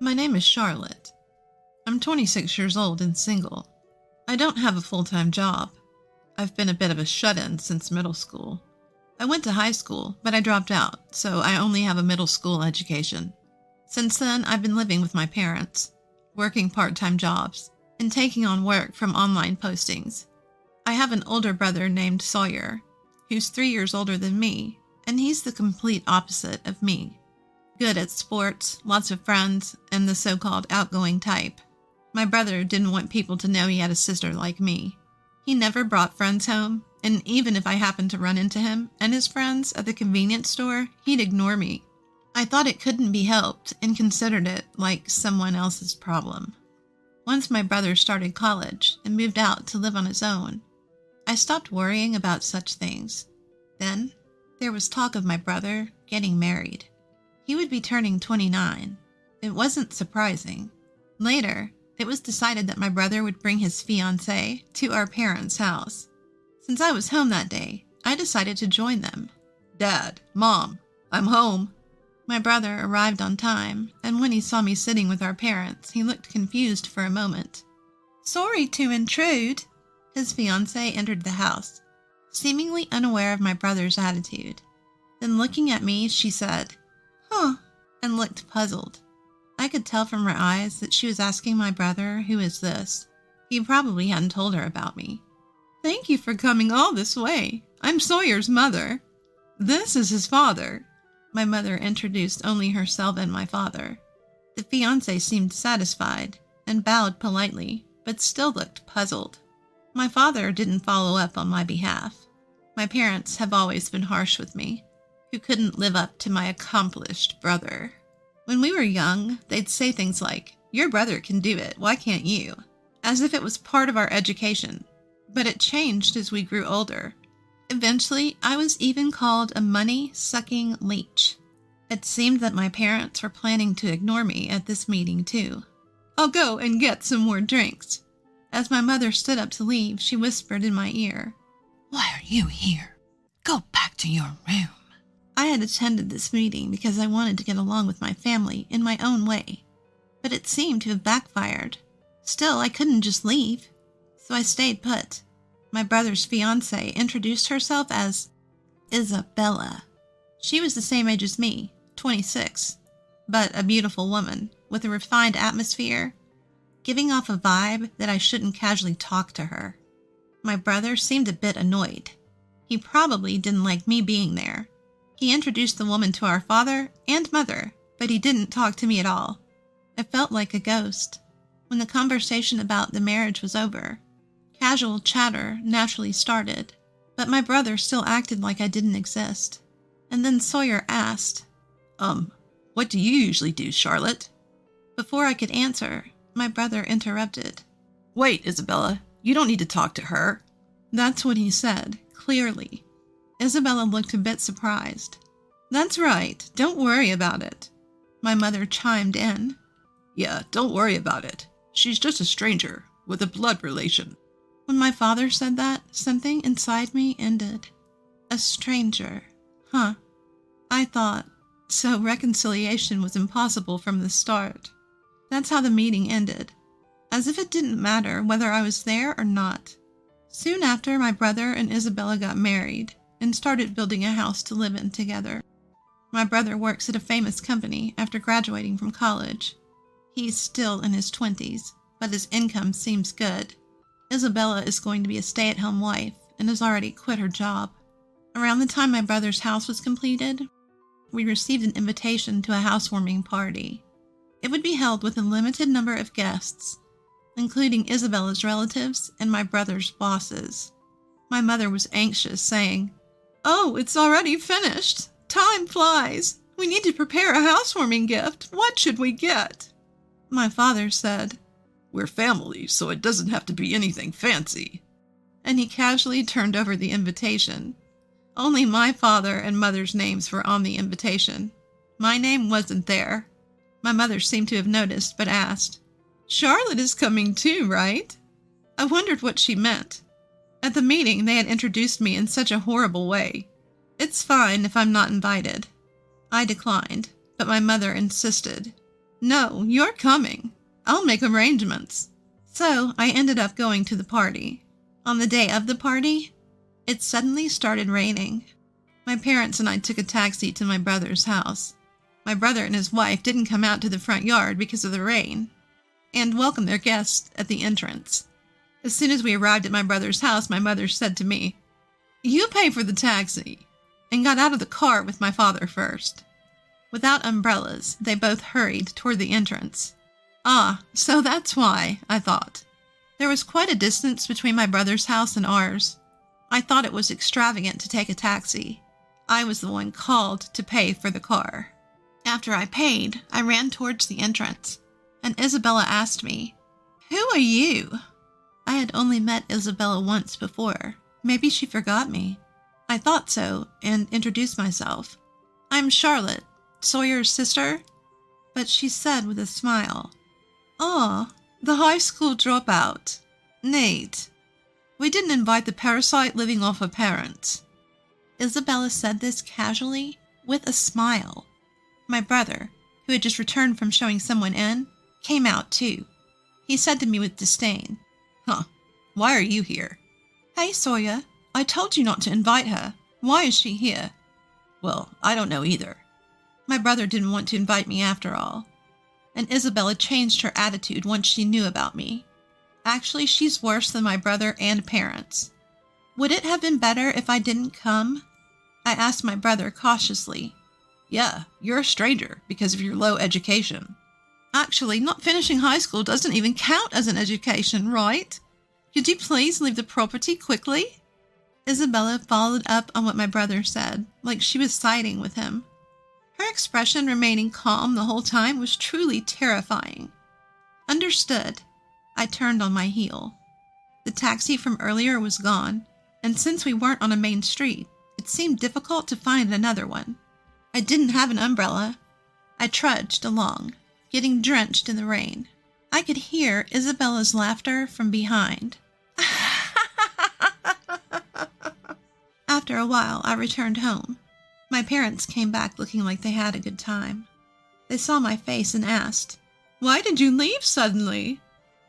My name is Charlotte. I'm 26 years old and single. I don't have a full-time job. I've been a bit of a shut-in since middle school. I went to high school, but I dropped out, so I only have a middle school education. Since then, I've been living with my parents, working part-time jobs, and taking on work from online postings. I have an older brother named Sawyer, who's 3 years older than me, and he's the complete opposite of me. Good at sports, lots of friends, and the so-called outgoing type. My brother didn't want people to know he had a sister like me. He never brought friends home, and even if I happened to run into him and his friends at the convenience store, he'd ignore me. I thought it couldn't be helped and considered it like someone else's problem. Once my brother started college and moved out to live on his own, I stopped worrying about such things. Then, there was talk of my brother getting married. He would be turning 29. It wasn't surprising. Later, it was decided that my brother would bring his fiancée to our parents' house. Since I was home that day, I decided to join them. "Dad, Mom, I'm home." My brother arrived on time, and when he saw me sitting with our parents, he looked confused for a moment. "Sorry to intrude." His fiancée entered the house, seemingly unaware of my brother's attitude. Then looking at me, she said, "Huh," and looked puzzled. I could tell from her eyes that she was asking my brother, "Who is this?" He probably hadn't told her about me. "Thank you for coming all this way. I'm Sawyer's mother. This is his father." My mother introduced only herself and my father. The fiancé seemed satisfied and bowed politely, but still looked puzzled. My father didn't follow up on my behalf. My parents have always been harsh with me, who couldn't live up to my accomplished brother. When we were young, they'd say things like, "Your brother can do it, why can't you?" As if it was part of our education. But it changed as we grew older. Eventually, I was even called a money-sucking leech. It seemed that my parents were planning to ignore me at this meeting too. "I'll go and get some more drinks." As my mother stood up to leave, she whispered in my ear, "Why are you here? Go back to your room." I had attended this meeting because I wanted to get along with my family in my own way, but it seemed to have backfired. Still, I couldn't just leave, so I stayed put. My brother's fiancée introduced herself as Isabella. She was the same age as me, 26, but a beautiful woman with a refined atmosphere, giving off a vibe that I shouldn't casually talk to her. My brother seemed a bit annoyed. He probably didn't like me being there. He introduced the woman to our father and mother, but he didn't talk to me at all. I felt like a ghost. When the conversation about the marriage was over, casual chatter naturally started, but my brother still acted like I didn't exist. And then Sawyer asked, What do you usually do, Charlotte?" Before I could answer, my brother interrupted. "Wait, Isabella, you don't need to talk to her." That's what he said, clearly. Isabella looked a bit surprised. "That's right, don't worry about it." My mother chimed in. "Yeah, don't worry about it. She's just a stranger with a blood relation." When my father said that, something inside me ended. A stranger. Huh. I thought, so reconciliation was impossible from the start. That's how the meeting ended, as if it didn't matter whether I was there or not. Soon after, my brother and Isabella got married and started building a house to live in together. My brother works at a famous company after graduating from college. He's still in his 20s, but his income seems good. Isabella is going to be a stay-at-home wife and has already quit her job. Around the time my brother's house was completed, we received an invitation to a housewarming party. It would be held with a limited number of guests, including Isabella's relatives and my brother's bosses. My mother was anxious, saying, "Oh, it's already finished. Time flies. We need to prepare a housewarming gift. What should we get?" My father said, "We're family, so it doesn't have to be anything fancy." And he casually turned over the invitation. Only my father and mother's names were on the invitation. My name wasn't there. My mother seemed to have noticed, but asked, "Charlotte is coming too, right?" I wondered what she meant. At the meeting, they had introduced me in such a horrible way. "It's fine if I'm not invited." I declined, but my mother insisted. No, you're coming. I'll make arrangements. So I ended up going to the party. On the day of the party, it suddenly started raining. My parents and I took a taxi to my brother's house. My brother and his wife didn't come out to the front yard because of the rain and welcomed their guests at the entrance. As soon as we arrived at my brother's house, my mother said to me, "You pay for the taxi," and got out of the car with my father first. Without umbrellas, they both hurried toward the entrance. Ah, so that's why, I thought. There was quite a distance between my brother's house and ours. I thought it was extravagant to take a taxi. I was the one called to pay for the car. After I paid, I ran towards the entrance, and Isabella asked me, "Who are you?" I had only met Isabella once before. Maybe she forgot me. I thought so, and introduced myself. "I'm Charlotte, Sawyer's sister." But she said with a smile, "Oh, the high school dropout. Neat. We didn't invite the parasite living off her parents." Isabella said this casually, with a smile. My brother, who had just returned from showing someone in, came out too. He said to me with disdain, "Huh, why are you here?" "Hey, Sawyer, I told you not to invite her. Why is she here?" "Well, I don't know either." My brother didn't want to invite me after all. And Isabella changed her attitude once she knew about me. Actually, she's worse than my brother and parents. Would it have been better if I didn't come? I asked my brother cautiously. "Yeah, you're a stranger because of your low education." "Actually, not finishing high school doesn't even count as an education, right? Could you please leave the property quickly?" Isabella followed up on what my brother said, like she was siding with him. Her expression remaining calm the whole time was truly terrifying. Understood. I turned on my heel. The taxi from earlier was gone, and since we weren't on a main street, it seemed difficult to find another one. I didn't have an umbrella. I trudged along, getting drenched in the rain. I could hear Isabella's laughter from behind. After a while, I returned home. My parents came back looking like they had a good time. They saw my face and asked, "Why did you leave suddenly?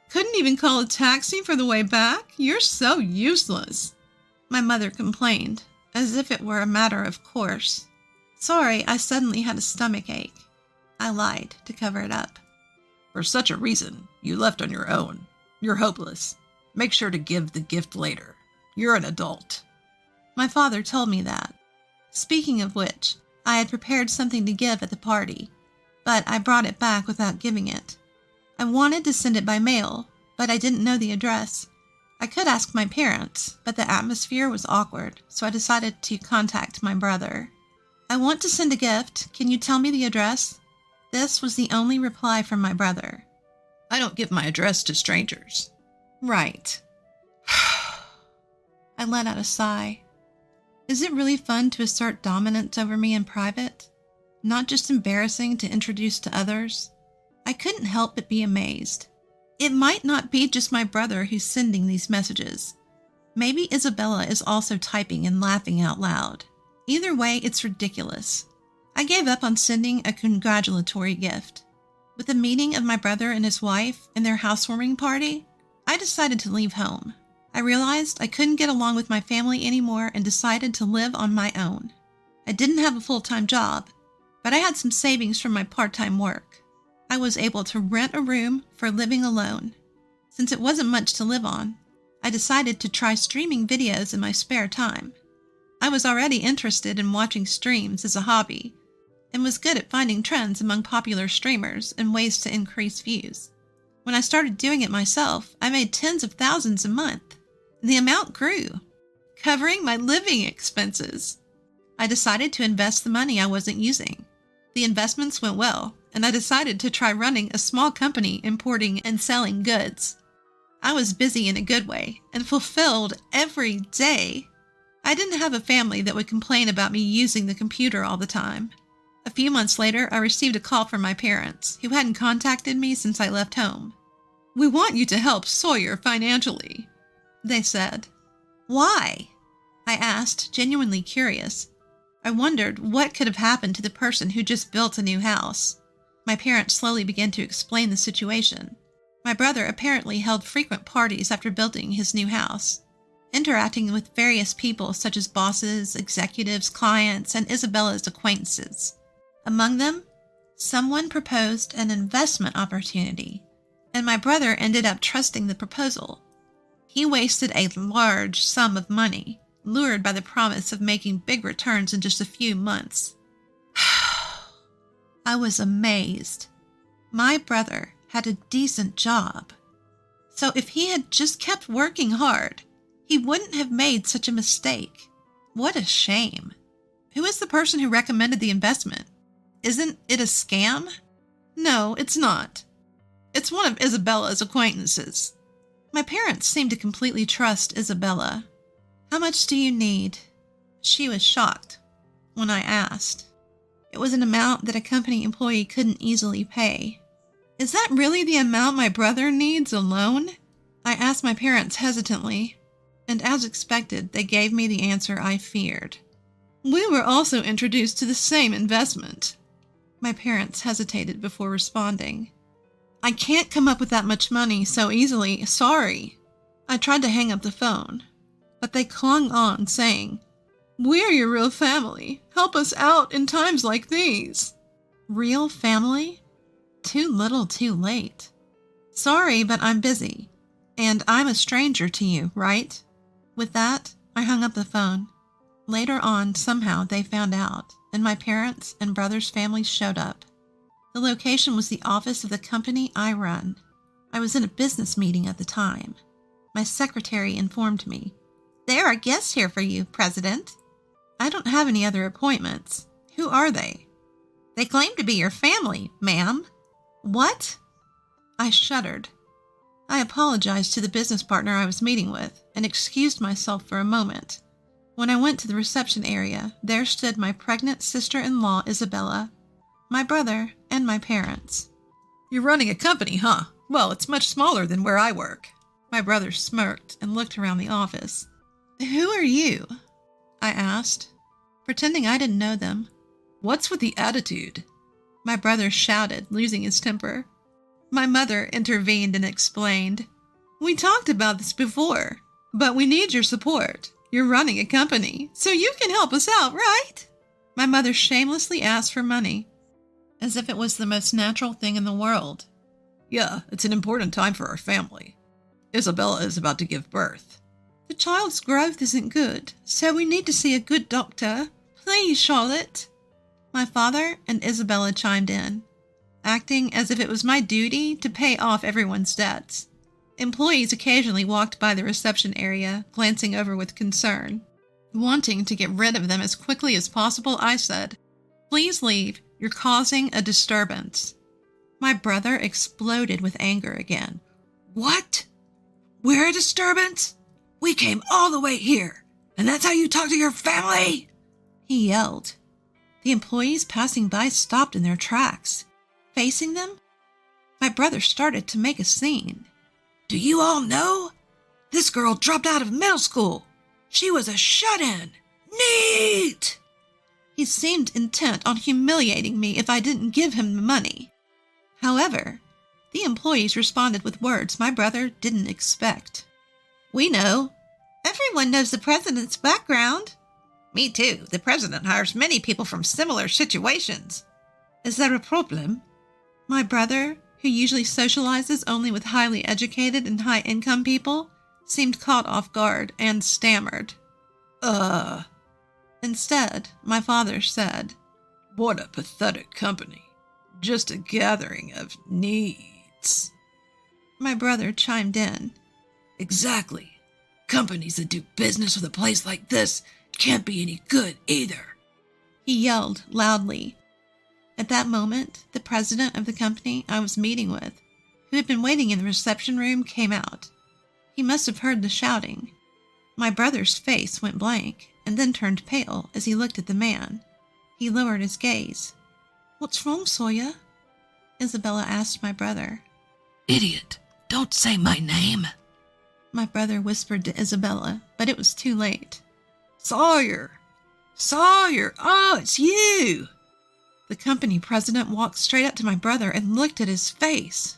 Couldn't even call a taxi for the way back? You're so useless." My mother complained, as if it were a matter of course. Sorry, I suddenly had a stomach ache. I lied to cover it up. "For such a reason, you left on your own. You're hopeless. Make sure to give the gift later. You're an adult." My father told me that. Speaking of which, I had prepared something to give at the party, but I brought it back without giving it. I wanted to send it by mail, but I didn't know the address. I could ask my parents, but the atmosphere was awkward, so I decided to contact my brother. "I want to send a gift. Can you tell me the address?" This was the only reply from my brother. "I don't give my address to strangers." "Right." I let out a sigh. Is it really fun to assert dominance over me in private? Not just embarrassing to introduce to others? I couldn't help but be amazed. It might not be just my brother who's sending these messages. Maybe Isabella is also typing and laughing out loud. Either way, it's ridiculous. I gave up on sending a congratulatory gift. With the meeting of my brother and his wife and their housewarming party, I decided to leave home. I realized I couldn't get along with my family anymore and decided to live on my own. I didn't have a full-time job, but I had some savings from my part-time work. I was able to rent a room for living alone. Since it wasn't much to live on, I decided to try streaming videos in my spare time. I was already interested in watching streams as a hobby, and was good at finding trends among popular streamers and ways to increase views. When I started doing it myself, I made tens of thousands a month. The amount grew, covering my living expenses. I decided to invest the money I wasn't using. The investments went well, and I decided to try running a small company importing and selling goods. I was busy in a good way and fulfilled every day. I didn't have a family that would complain about me using the computer all the time. A few months later, I received a call from my parents, who hadn't contacted me since I left home. "We want you to help Sawyer financially," they said. "Why?" I asked, genuinely curious. I wondered what could have happened to the person who just built a new house. My parents slowly began to explain the situation. My brother apparently held frequent parties after building his new house, interacting with various people such as bosses, executives, clients, and Isabella's acquaintances. Among them, someone proposed an investment opportunity, and my brother ended up trusting the proposal. He wasted a large sum of money, lured by the promise of making big returns in just a few months. I was amazed. My brother had a decent job. So if he had just kept working hard, he wouldn't have made such a mistake. What a shame. Who is the person who recommended the investment? Isn't it a scam? No, it's not. It's one of Isabella's acquaintances. My parents seemed to completely trust Isabella. How much do you need? She was shocked when I asked. It was an amount that a company employee couldn't easily pay. Is that really the amount my brother needs alone? I asked my parents hesitantly, and as expected, they gave me the answer I feared. We were also introduced to the same investment. My parents hesitated before responding. I can't come up with that much money so easily, sorry. I tried to hang up the phone, but they clung on, saying, We're your real family. Help us out in times like these. Real family? Too little, too late. Sorry, but I'm busy, and I'm a stranger to you, right? With that, I hung up the phone. Later on, somehow they found out, and my parents and brother's families showed up. The location was the office of the company I run. I was in a business meeting at the time. My secretary informed me, There are guests here for you, President. I don't have any other appointments. Who are they? They claim to be your family, ma'am. What? I shuddered. I apologized to the business partner I was meeting with and excused myself for a moment. When I went to the reception area, there stood my pregnant sister-in-law, Isabella, my brother, and my parents. You're running a company, huh? Well, it's much smaller than where I work. My brother smirked and looked around the office. Who are you? I asked, pretending I didn't know them. What's with the attitude? My brother shouted, losing his temper. My mother intervened and explained, We talked about this before, but we need your support. You're running a company, so you can help us out, right? My mother shamelessly asked for money, as if it was the most natural thing in the world. Yeah, it's an important time for our family. Isabella is about to give birth. The child's growth isn't good, so we need to see a good doctor. Please, Charlotte. My father and Isabella chimed in, acting as if it was my duty to pay off everyone's debts. Employees occasionally walked by the reception area, glancing over with concern. Wanting to get rid of them as quickly as possible, I said, Please leave. You're causing a disturbance. My brother exploded with anger again. What? We're a disturbance? We came all the way here, and that's how you talk to your family? He yelled. The employees passing by stopped in their tracks. Facing them, my brother started to make a scene. Do you all know? This girl dropped out of middle school. She was a shut-in. Neat! He seemed intent on humiliating me if I didn't give him the money. However, the employees responded with words my brother didn't expect. We know. Everyone knows the president's background. Me too. The president hires many people from similar situations. Is there a problem? My brother, who usually socializes only with highly educated and high-income people, seemed caught off guard and stammered. Instead, my father said, What a pathetic company. Just a gathering of needs. My brother chimed in. Exactly. Companies that do business with a place like this can't be any good either. He yelled loudly. At that moment, the president of the company I was meeting with, who had been waiting in the reception room, came out. He must have heard the shouting. My brother's face went blank and then turned pale as he looked at the man. He lowered his gaze. What's wrong, Sawyer? Isabella asked my brother. Idiot, don't say my name. My brother whispered to Isabella, but it was too late. Sawyer! Sawyer! Oh, it's you! The company president walked straight up to my brother and looked at his face.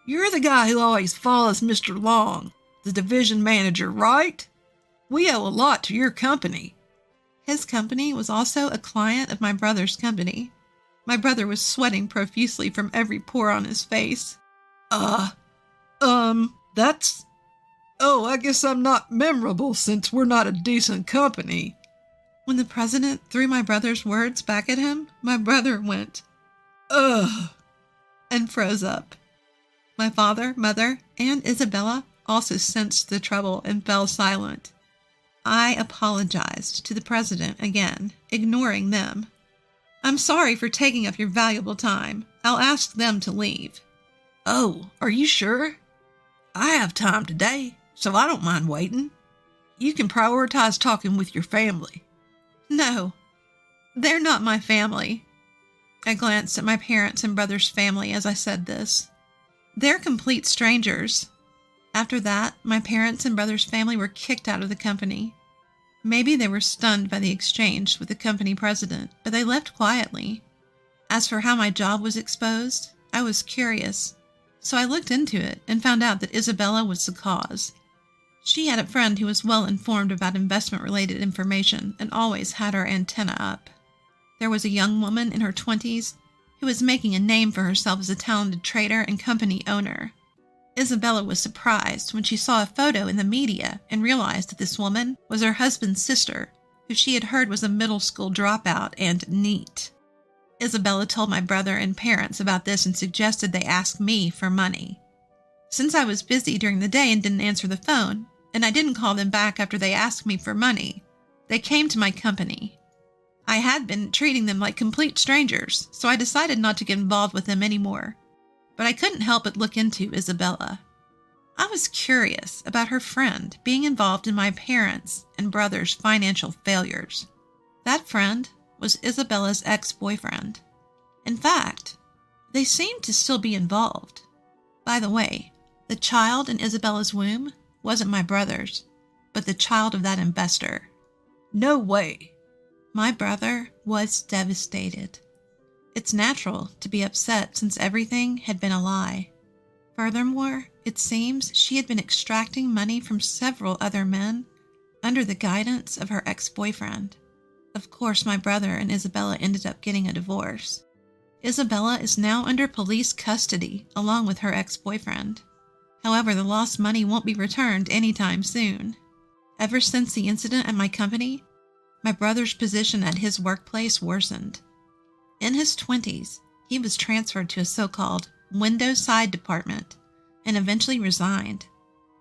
You're the guy who always follows Mr. Long, the division manager, right? We owe a lot to your company. His company was also a client of my brother's company. My brother was sweating profusely from every pore on his face. That's... Oh, I guess I'm not memorable since we're not a decent company. When the president threw my brother's words back at him, my brother went, Ugh, and froze up. My father, mother, and Isabella also sensed the trouble and fell silent. I apologized to the president again, ignoring them. I'm sorry for taking up your valuable time. I'll ask them to leave. Oh, are you sure? I have time today, so I don't mind waiting. You can prioritize talking with your family. No, they're not my family. I glanced at my parents' and brother's family as I said this. They're complete strangers. After that, my parents' and brother's family were kicked out of the company. Maybe they were stunned by the exchange with the company president, but they left quietly. As for how my job was exposed, I was curious, so I looked into it and found out that Isabella was the cause. She had a friend who was well informed about investment-related information and always had her antenna up. There was a young woman in her 20s who was making a name for herself as a talented trader and company owner. Isabella was surprised when she saw a photo in the media and realized that this woman was her husband's sister, who she had heard was a middle school dropout and neat. Isabella told my brother and parents about this and suggested they ask me for money. Since I was busy during the day and didn't answer the phone, and I didn't call them back after they asked me for money, they came to my company. I had been treating them like complete strangers, so I decided not to get involved with them anymore. But I couldn't help but look into Isabella. I was curious about her friend being involved in my parents' and brother's financial failures. That friend was Isabella's ex-boyfriend. In fact, they seemed to still be involved. By the way, the child in Isabella's womb wasn't my brother's, but the child of that investor. No way. My brother was devastated. It's natural to be upset since everything had been a lie. Furthermore, it seems she had been extracting money from several other men under the guidance of her ex-boyfriend. Of course, my brother and Isabella ended up getting a divorce. Isabella is now under police custody along with her ex-boyfriend. However, the lost money won't be returned anytime soon. Ever since the incident at my company, my brother's position at his workplace worsened. In his 20s, he was transferred to a so-called window side department and eventually resigned.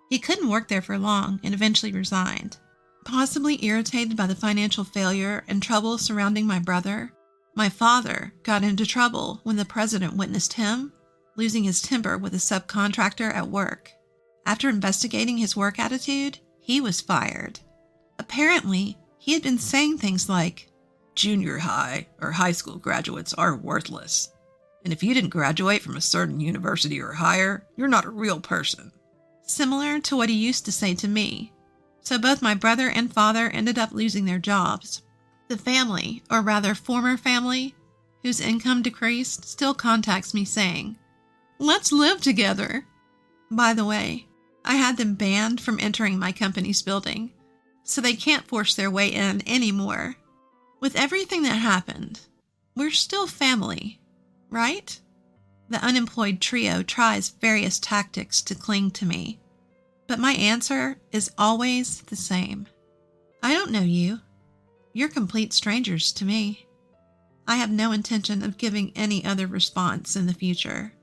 He couldn't work there for long and eventually resigned. Possibly irritated by the financial failure and trouble surrounding my brother, my father got into trouble when the president witnessed him losing his temper with a subcontractor at work. After investigating his work attitude, he was fired. Apparently, he had been saying things like, Junior high or high school graduates are worthless. And if you didn't graduate from a certain university or higher, you're not a real person. Similar to what he used to say to me. So both my brother and father ended up losing their jobs. The family, or rather former family, whose income decreased, still contacts me saying, "Let's live together." By the way, I had them banned from entering my company's building, so they can't force their way in anymore. With everything that happened, we're still family, right? The unemployed trio tries various tactics to cling to me, but my answer is always the same. I don't know you. You're complete strangers to me. I have no intention of giving any other response in the future.